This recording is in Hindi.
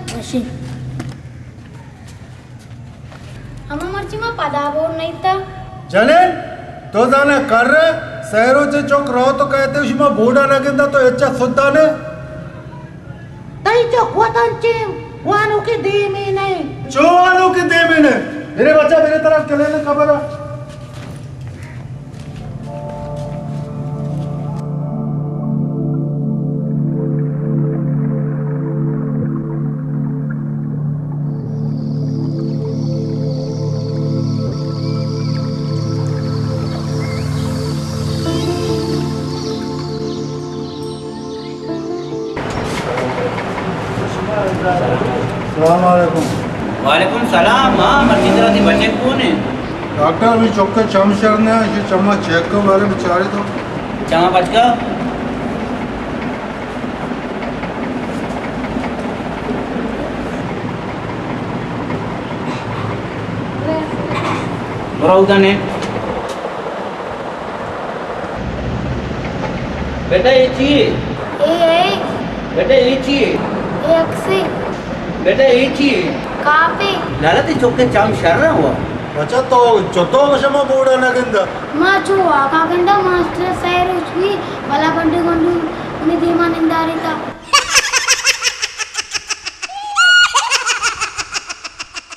मशीन हम मर्ची में पदाबोर नहीं था जने तो जाने कर शहरों से चौक रहो तो कहते उसमें बोड़ा लगेंदा तो अच्छा सुद्धा ने तई चौक वतन चे वानों के दे में नहीं चौवानों के दे में ने मेरे बच्चा मेरे तरफ चले ना खबर सलामकुम वालेकुम सलाम। हाँ मर्जी तरह से बचे कौन है? डॉक्टर अभी चौक के चमशर ने ये चम्मा चेक के बारे में चाहे तो चमा बच गया। ने बेटा ये चाहिए बेटा ये चाहिए बेटा ये चाहिए लाला ते चौके चाम शरण हुआ बच्चा तो चौथो वशमा बोड़ा लगेंदा माँ चुआ काकंदा मास्टर सैर उचवी वाला बंडे गंडू उन्हें धीमा निंदारी था